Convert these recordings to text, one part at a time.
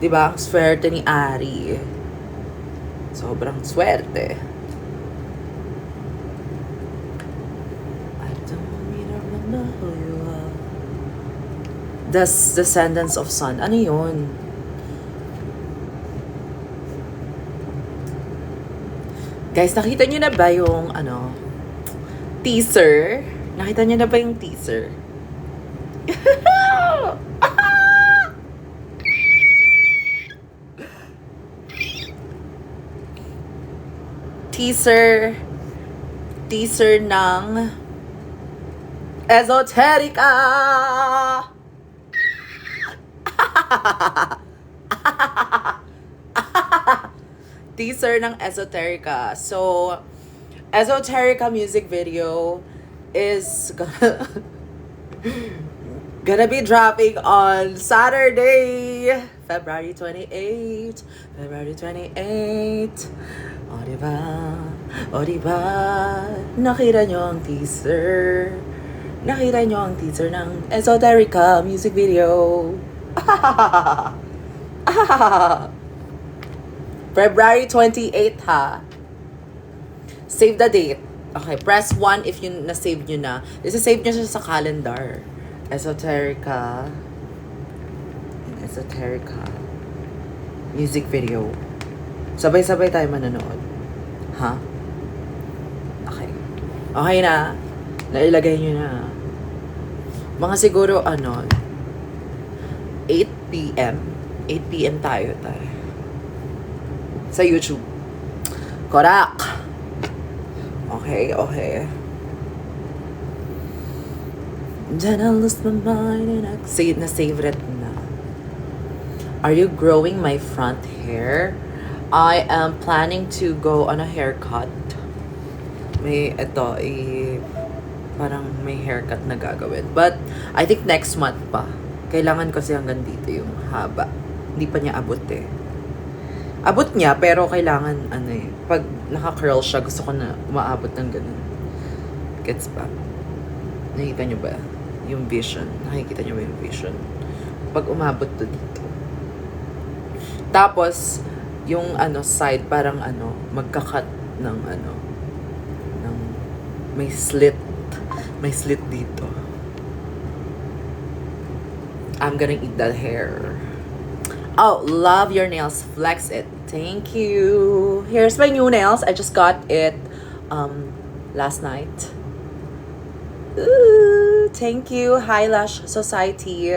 Diba? Ang swerte ni Ari. Sobrang swerte. I don't remember who you are. Descendants of Sun. Ano yun? Guys, nakita nyo na ba yung teaser? Nakita nyo na ba yung teaser? teaser ng Esoterica. Teaser ng Esoterica. So, Esoterica music video is gonna be dropping on Saturday, February 28. February 28. O diba? O diba? Nakita nyo ang teaser. Nakita nyo ang teaser ng Esoterica music video. February 28 ha. Save the date. Okay, press 1 if yun na-save nyo na. Isa-save nyo siya sa calendar. Esoterica. Esoterica. Music video. Sabay-sabay tayo manonood. Ha? Okay. Okay na. Nailagay nyo na. Mga siguro 8 p.m. 8 p.m. tayo. Sa YouTube. Korak! Okay. Then I lose my mind and I save it na. Are you growing my front hair? I am planning to go on a haircut. Parang may haircut na gagawin. But, I think next month pa. Kailangan kasi hanggang dito yung haba. Hindi pa niya abot eh. Abot niya, pero kailangan, pag naka-curl siya, gusto ko na umaabot ng ganun. Gets ba? Nakikita niyo ba? Yung vision. Nakikita niyo ba yung vision? Pag umabot to dito. Tapos, yung side, parang magka-cut ng ng may slit. May slit dito. I'm gonna eat that hair. Oh, love your nails. Flex it. Thank you. Here's my new nails. I just got it last night. Ooh, thank you, Highlash Society.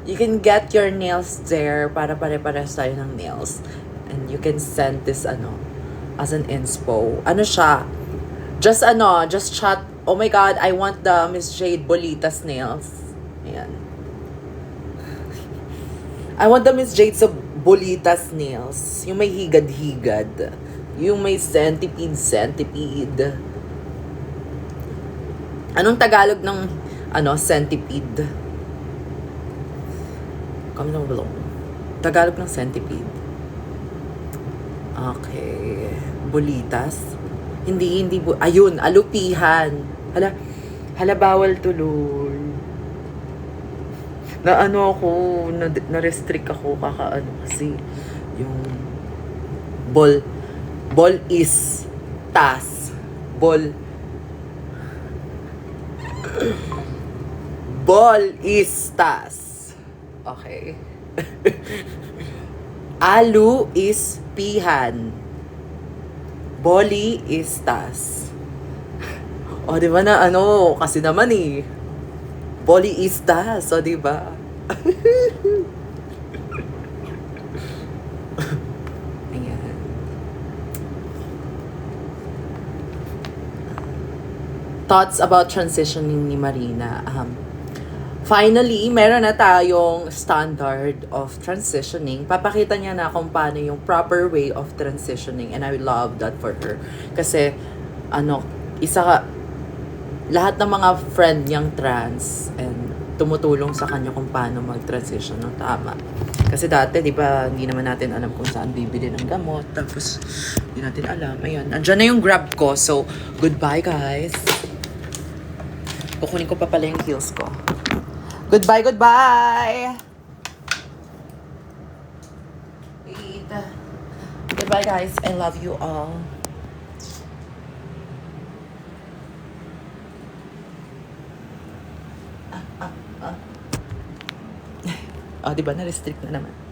You can get your nails there para pare-pares tayo ng nails. And you can send this as an inspo. Siya? Just chat. Oh my God, I want the Miss Jade Bolitas nails. Ayan. I want the Miss Jade sa Bolitas nails. Yung may higad-higad. Yung may centipede. Anong Tagalog ng centipede? Comment down below. Tagalog ng centipede. Okay. Bolitas. Hindi ayun, alupihan. Hala bawal tuloy. Na-restrict ako kasi yung ball is tas. Ball is tas. Okay. Alu is pihan. Boli is tas. O, diba na kasi naman Boli is tas. O, diba? Ayan. Thoughts about transitioning ni Marina. Finally, meron na tayong standard of transitioning. Papakita niya na kung paano yung proper way of transitioning. And I love that for her. Kasi, lahat ng mga friend niyang trans and tumutulong sa kanya kung paano mag-transition ng tama. Kasi dati, di ba, hindi naman natin alam kung saan bibili ng gamot. Tapos, hindi natin alam. Ayun, andyan na yung Grab ko. So, goodbye, guys. Kukunin ko pa pala yung heels ko. Goodbye! Goodbye, guys. I love you all. Oh, di ba? Na-restrict na naman.